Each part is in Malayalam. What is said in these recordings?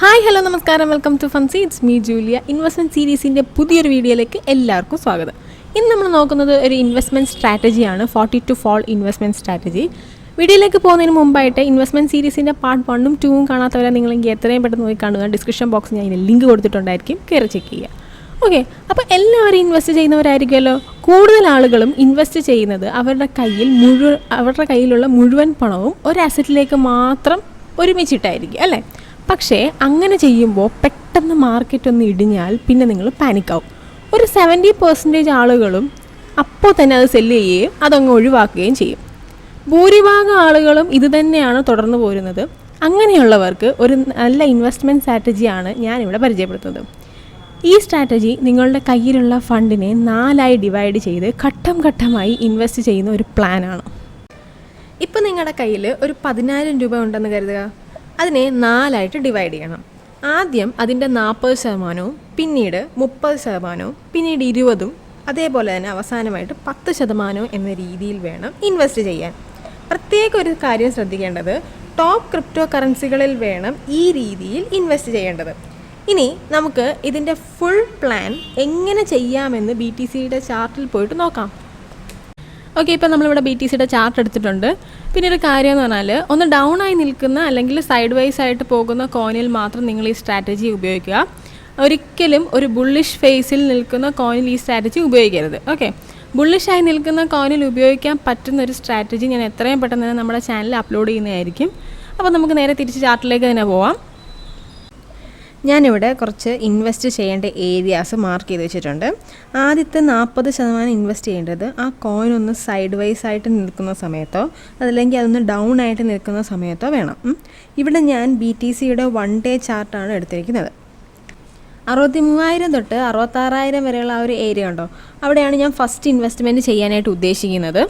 ഹായ് ഹലോ നമസ്കാരം, welcome to Funsy. It's me Julia. Investment സീരീസിൻ്റെ പുതിയൊരു വീഡിയോയിലേക്ക് എല്ലാവർക്കും സ്വാഗതം. ഇന്ന് നമ്മൾ നോക്കുന്നത് ഒരു ഇൻവെസ്റ്റ്മെൻറ്റ് സ്ട്രാറ്റജിയാണ്, 40 to fall ഇൻവെസ്റ്റ്മെൻറ്റ് സ്ട്രാറ്റജി. വീഡിയോയിലേക്ക് പോകുന്നതിന് മുമ്പായിട്ട് ഇൻവെസ്റ്റ്മെൻറ്റ് സീരീസിൻ്റെ പാർട്ട് 1ഉം 2ഉം കാണാത്തവരെ നിങ്ങളെങ്കിൽ എത്രയും പെട്ടെന്ന് പോയി കാണുക. ഡിസ്ക്രിപ്ഷൻ ബോക്സിൽ ഞാൻ ഇതിൻ്റെ ലിങ്ക് കൊടുത്തിട്ടുണ്ടായിരിക്കും, കയറി ചെക്ക് ചെയ്യുക. ഓക്കെ, അപ്പോൾ എല്ലാവരും ഇൻവെസ്റ്റ് ചെയ്യുന്നവരായിരിക്കുമല്ലോ. കൂടുതൽ ആളുകളും ഇൻവെസ്റ്റ് ചെയ്യുന്നത് അവരുടെ കയ്യിലുള്ള മുഴുവൻ പണവും ഒരു അസറ്റിലേക്ക് മാത്രം ഒരുമിച്ചിട്ടായിരിക്കും അല്ലേ. പക്ഷേ അങ്ങനെ ചെയ്യുമ്പോൾ പെട്ടെന്ന് മാർക്കറ്റ് ഒന്ന് ഇടിഞ്ഞാൽ പിന്നെ നിങ്ങൾ പാനിക്കാവും. ഒരു 70% ആളുകളും അപ്പോൾ തന്നെ അത് സെല്ല് ചെയ്യുകയും അതങ്ങ് ഒഴിവാക്കുകയും ചെയ്യും. ഭൂരിഭാഗം ആളുകളും ഇത് തന്നെയാണ് തുടർന്ന് പോരുന്നത്. അങ്ങനെയുള്ളവർക്ക് ഒരു നല്ല ഇൻവെസ്റ്റ്മെൻറ്റ് സ്ട്രാറ്റജിയാണ് ഞാനിവിടെ പരിചയപ്പെടുത്തുന്നത്. ഈ സ്ട്രാറ്റജി നിങ്ങളുടെ കയ്യിലുള്ള ഫണ്ടിനെ 4ആയി ഡിവൈഡ് ചെയ്ത് ഘട്ടം ഘട്ടമായി ഇൻവെസ്റ്റ് ചെയ്യുന്ന ഒരു പ്ലാനാണ്. ഇപ്പോൾ നിങ്ങളുടെ കയ്യിൽ ഒരു 10,000 രൂപ ഉണ്ടെന്ന് കരുതുക. അതിനെ 4ആയിട്ട് ഡിവൈഡ് ചെയ്യണം. ആദ്യം അതിൻ്റെ 40%, പിന്നീട് 30%, പിന്നീട് 20%, അതേപോലെ തന്നെ അവസാനമായിട്ട് 10% എന്ന രീതിയിൽ വേണം ഇൻവെസ്റ്റ് ചെയ്യാൻ. പ്രത്യേക ഒരു കാര്യം ശ്രദ്ധിക്കേണ്ടത്, ടോപ്പ് ക്രിപ്റ്റോ കറൻസികളിൽ വേണം ഈ രീതിയിൽ ഇൻവെസ്റ്റ് ചെയ്യേണ്ടത്. ഇനി നമുക്ക് ഇതിൻ്റെ ഫുൾ പ്ലാൻ എങ്ങനെ ചെയ്യാമെന്ന് BTCയുടെ ചാർട്ടിൽ പോയിട്ട് നോക്കാം. ഓക്കെ, ഇപ്പോൾ നമ്മളിവിടെ BTCയുടെ ചാർട്ട് എടുത്തിട്ടുണ്ട്. പിന്നെ ഒരു കാര്യം എന്ന് പറഞ്ഞാൽ, ഒന്ന് ഡൗൺ ആയി നിൽക്കുന്ന അല്ലെങ്കിൽ സൈഡ് വൈസ് ആയിട്ട് പോകുന്ന കോയിനിൽ മാത്രം നിങ്ങൾ ഈ സ്ട്രാറ്റജി ഉപയോഗിക്കുക. ഒരിക്കലും ഒരു ബുള്ളിഷ് ഫേസിൽ നിൽക്കുന്ന കോയിനിൽ ഈ സ്ട്രാറ്റജി ഉപയോഗിക്കരുത്. ഓക്കെ, ബുള്ളിഷായി നിൽക്കുന്ന കോയിനിൽ ഉപയോഗിക്കാൻ പറ്റുന്ന ഒരു സ്ട്രാറ്റജി ഞാൻ എത്രയും പെട്ടെന്ന് തന്നെ നമ്മുടെ ചാനലിൽ അപ്ലോഡ് ചെയ്യുന്നതായിരിക്കും. അപ്പോൾ നമുക്ക് നേരെ തിരിച്ച് ചാർട്ടിലേക്ക് തന്നെ പോവാം. ഞാനിവിടെ കുറച്ച് ഇൻവെസ്റ്റ് ചെയ്യേണ്ട ഏരിയാസ് മാർക്ക് ചെയ്ത് വെച്ചിട്ടുണ്ട്. ആദ്യത്തെ 40% ഇൻവെസ്റ്റ് ചെയ്യേണ്ടത് ആ കോയിൻ ഒന്ന് സൈഡ് വൈസ് ആയിട്ട് നിൽക്കുന്ന സമയത്തോ അതല്ലെങ്കിൽ അതൊന്ന് ഡൗൺ ആയിട്ട് നിൽക്കുന്ന സമയത്തോ വേണം. ഇവിടെ ഞാൻ BTCയുടെ 1 day ചാർട്ടാണ് എടുത്തിരിക്കുന്നത്. 63,000 തൊട്ട് 66,000 വരെയുള്ള ആ ഒരു ഏരിയ ഉണ്ടോ, അവിടെയാണ് ഞാൻ ഫസ്റ്റ് ഇൻവെസ്റ്റ്മെൻറ്റ് ചെയ്യാനായിട്ട് ഉദ്ദേശിക്കുന്നത്.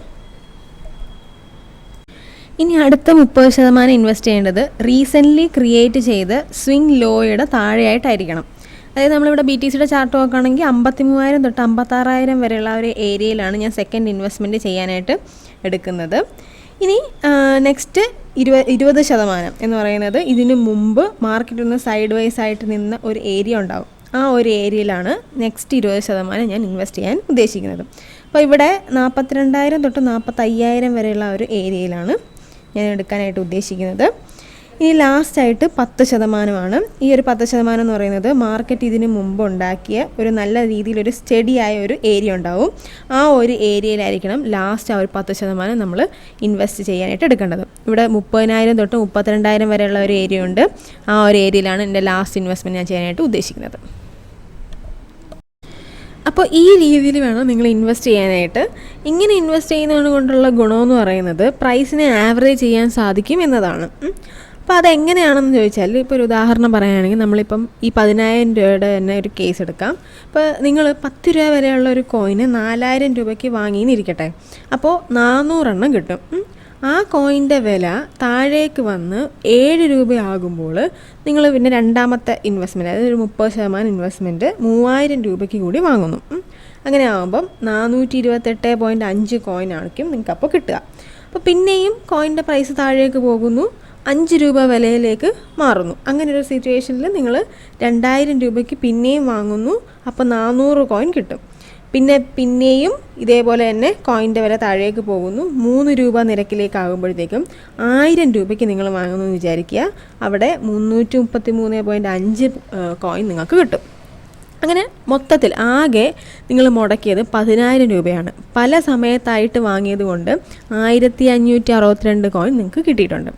ഇനി അടുത്ത 30% ഇൻവെസ്റ്റ് ചെയ്യേണ്ടത് റീസെൻ്റ്ലി ക്രിയേറ്റ് ചെയ്ത് സ്വിംഗ് ലോയുടെ താഴെയായിട്ടായിരിക്കണം. അതായത് നമ്മളിവിടെ BTCയുടെ ചാർട്ട് നോക്കുകയാണെങ്കിൽ 53,000 തൊട്ട് 56,000 വരെയുള്ള ഒരു ഏരിയയിലാണ് ഞാൻ സെക്കൻഡ് ഇൻവെസ്റ്റ്മെൻറ്റ് ചെയ്യാനായിട്ട് എടുക്കുന്നത്. ഇനി നെക്സ്റ്റ് 20% എന്ന് പറയുന്നത് ഇതിന് മുമ്പ് മാർക്കറ്റ് ഒന്ന് സൈഡ് വൈസ് ആയിട്ട് നിന്ന ഒരു ഏരിയ ഉണ്ടാവും. ആ ഒരു ഏരിയയിലാണ് നെക്സ്റ്റ് 20% ഞാൻ ഇൻവെസ്റ്റ് ചെയ്യാൻ ഉദ്ദേശിക്കുന്നത്. അപ്പോൾ ഇവിടെ 42,000 തൊട്ട് 45,000 വരെയുള്ള ഒരു ഏരിയയിലാണ് ഞാൻ എടുക്കാനായിട്ട് ഉദ്ദേശിക്കുന്നത്. ഇനി ലാസ്റ്റായിട്ട് 10%. ഈ ഒരു 10% എന്ന് പറയുന്നത് മാർക്കറ്റ് ഇതിന് മുമ്പ് ഉണ്ടാക്കിയ ഒരു നല്ല രീതിയിലൊരു സ്റ്റഡിയായ ഒരു ഏരിയ ഉണ്ടാവും. ആ ഒരു ഏരിയയിലായിരിക്കണം ലാസ്റ്റ് ആ ഒരു 10% നമ്മൾ ഇൻവെസ്റ്റ് ചെയ്യാനായിട്ട് എടുക്കേണ്ടത്. ഇവിടെ 30,000 തൊട്ട് 32,000 വരെയുള്ള ഒരു ഏരിയ ഉണ്ട്. ആ ഒരു ഏരിയയിലാണ് എൻ്റെ ലാസ്റ്റ് ഇൻവെസ്റ്റ്മെൻറ്റ് ഞാൻ ചെയ്യാനായിട്ട് ഉദ്ദേശിക്കുന്നത്. അപ്പോൾ ഈ രീതിയിൽ വേണം നിങ്ങൾ ഇൻവെസ്റ്റ് ചെയ്യാനായിട്ട്. ഇങ്ങനെ ഇൻവെസ്റ്റ് ചെയ്യുന്നത് കൊണ്ടുള്ള ഗുണമെന്ന് പറയുന്നത് പ്രൈസിനെ ആവറേജ് ചെയ്യാൻ സാധിക്കും എന്നതാണ്. അപ്പോൾ അതെങ്ങനെയാണെന്ന് ചോദിച്ചാൽ, ഇപ്പോൾ ഒരു ഉദാഹരണം പറയുകയാണെങ്കിൽ നമ്മളിപ്പം ഈ 10,000 രൂപയുടെ തന്നെ ഒരു കേസ് എടുക്കാം. ഇപ്പോൾ നിങ്ങൾ 10 രൂപ വരെയുള്ള ഒരു കോയിന് 4,000 രൂപയ്ക്ക് വാങ്ങിയെന്നിരിക്കട്ടെ. അപ്പോൾ 400 എണ്ണം കിട്ടും. ആ കോയിൻ്റെ വില താഴേക്ക് വന്ന് 7 രൂപയാകുമ്പോൾ നിങ്ങൾ പിന്നെ രണ്ടാമത്തെ ഇൻവെസ്റ്റ്മെൻറ്റ്, അതായത് ഒരു 30% ഇൻവെസ്റ്റ്മെൻറ്റ് 3,000 രൂപയ്ക്ക് കൂടി വാങ്ങുന്നു. അങ്ങനെ ആകുമ്പം 428.5 കോയിനായിരിക്കും നിങ്ങൾക്ക് അപ്പോൾ കിട്ടുക. അപ്പോൾ പിന്നെയും കോയിൻ്റെ പ്രൈസ് താഴേക്ക് പോകുന്നു, 5 രൂപ വിലയിലേക്ക് മാറുന്നു. അങ്ങനെ ഒരു സിറ്റുവേഷനിൽ നിങ്ങൾ 2,000 രൂപയ്ക്ക് പിന്നെയും വാങ്ങുന്നു, അപ്പോൾ 400 കോയിൻ കിട്ടും. പിന്നെയും ഇതേപോലെ തന്നെ കോയിൻ്റെ വില താഴേക്ക് പോകുന്നു, 3 രൂപ നിരക്കിലേക്കാകുമ്പോഴത്തേക്കും 1,000 രൂപയ്ക്ക് നിങ്ങൾ വാങ്ങുന്നു എന്ന് വിചാരിക്കുക. അവിടെ 333.5 കോയിൻ നിങ്ങൾക്ക് കിട്ടും. അങ്ങനെ മൊത്തത്തിൽ ആകെ നിങ്ങൾ മുടക്കിയത് 10,000 രൂപയാണ്. പല സമയത്തായിട്ട് വാങ്ങിയത് കൊണ്ട് 1,562 കോയിൻ നിങ്ങൾക്ക് കിട്ടിയിട്ടുണ്ട്.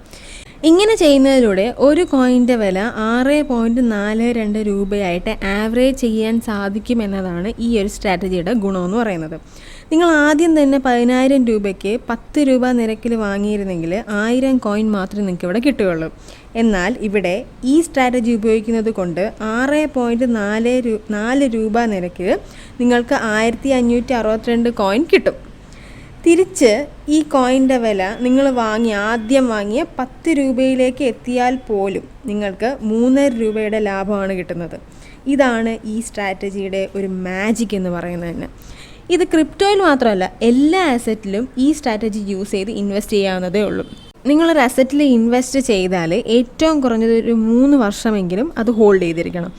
ഇങ്ങനെ ചെയ്യുന്നതിലൂടെ ഒരു കോയിൻ്റെ വില 6.42 രൂപയായിട്ട് ആവറേജ് ചെയ്യാൻ സാധിക്കും എന്നതാണ് ഈ ഒരു സ്ട്രാറ്റജിയുടെ ഗുണമെന്ന് പറയുന്നത്. നിങ്ങൾ ആദ്യം തന്നെ 10,000 രൂപയ്ക്ക് 10 രൂപ നിരക്കിൽ വാങ്ങിയിരുന്നെങ്കിൽ 1,000 കോയിൻ മാത്രമേ നിങ്ങൾക്ക് ഇവിടെ കിട്ടുകയുള്ളൂ. എന്നാൽ ഇവിടെ ഈ സ്ട്രാറ്റജി ഉപയോഗിക്കുന്നത് കൊണ്ട് 6.44 രൂപ നിരക്കിൽ നിങ്ങൾക്ക് 1,562 കോയിൻ കിട്ടും. തിരിച്ച് ഈ കോയിൻ്റെ വില നിങ്ങൾ ആദ്യം വാങ്ങിയ 10 രൂപയിലേക്ക് എത്തിയാൽ പോലും നിങ്ങൾക്ക് 3.5 രൂപയുടെ ലാഭമാണ് കിട്ടുന്നത്. ഇതാണ് ഈ സ്ട്രാറ്റജിയുടെ ഒരു മാജിക് എന്ന് പറയുന്നത് തന്നെ. ഇത് ക്രിപ്റ്റോയിൽ മാത്രമല്ല, എല്ലാ അസറ്റിലും ഈ സ്ട്രാറ്റജി യൂസ് ചെയ്ത് ഇൻവെസ്റ്റ് ചെയ്യാവുന്നതേ ഉള്ളൂ. നിങ്ങളൊരു അസറ്റിൽ ഇൻവെസ്റ്റ് ചെയ്താൽ ഏറ്റവും കുറഞ്ഞത് ഒരു 3 വർഷമെങ്കിലും അത് ഹോൾഡ് ചെയ്തിരിക്കണം.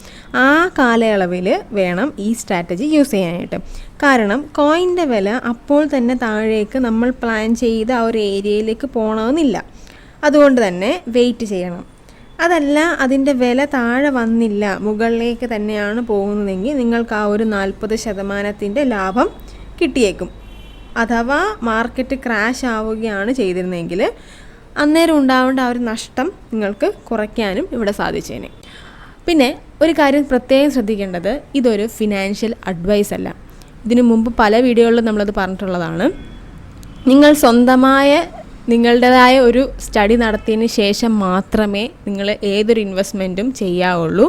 ആ കാലയളവിൽ വേണം ഈ സ്ട്രാറ്റജി യൂസ് ചെയ്യാനായിട്ട്. കാരണം കോയിൻ്റെ വില അപ്പോൾ തന്നെ താഴേക്ക് നമ്മൾ പ്ലാൻ ചെയ്ത ആ ഒരു ഏരിയയിലേക്ക് പോകണമെന്നില്ല. അതുകൊണ്ട് തന്നെ വെയിറ്റ് ചെയ്യണം. അതല്ല അതിൻ്റെ വില താഴെ വന്നില്ല, മുകളിലേക്ക് തന്നെയാണ് പോകുന്നതെങ്കിൽ നിങ്ങൾക്ക് ആ ഒരു 40% ലാഭം കിട്ടിയേക്കും. അഥവാ മാർക്കറ്റ് ക്രാഷ് ആവുകയാണ് ചെയ്തിരുന്നെങ്കിൽ അന്നേരം ഉണ്ടാവേണ്ട ആ ഒരു നഷ്ടം നിങ്ങൾക്ക് കുറയ്ക്കാനും ഇവിടെ സാധിച്ചേനെ. പിന്നെ ഒരു കാര്യം പ്രത്യേകം ശ്രദ്ധിക്കേണ്ടത്, ഇതൊരു ഫിനാൻഷ്യൽ അഡ്വൈസ് അല്ല. ഇതിനു മുമ്പ് പല വീഡിയോകളിലും നമ്മളത് പറഞ്ഞിട്ടുള്ളതാണ്. നിങ്ങൾ സ്വന്തമായ നിങ്ങളുടേതായ ഒരു സ്റ്റഡി നടത്തിയതിന് ശേഷം മാത്രമേ നിങ്ങൾ ഏതൊരു ഇൻവെസ്റ്റ്മെൻറ്റും ചെയ്യാവുള്ളൂ.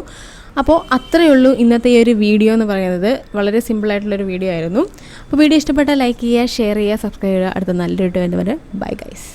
അപ്പോൾ അത്രയേ ഉള്ളൂ ഇന്നത്തെ ഈ ഒരു വീഡിയോ എന്ന് പറയുന്നത്. വളരെ സിമ്പിളായിട്ടുള്ളൊരു വീഡിയോ ആയിരുന്നു. അപ്പോൾ വീഡിയോ ഇഷ്ടപ്പെട്ടാൽ ലൈക്ക് ചെയ്യുക, ഷെയർ ചെയ്യുക, സബ്സ്ക്രൈബ് ചെയ്യുക. അടുത്ത നല്ലൊരു വീഡിയോ വരെ ബൈ ഗൈസ്.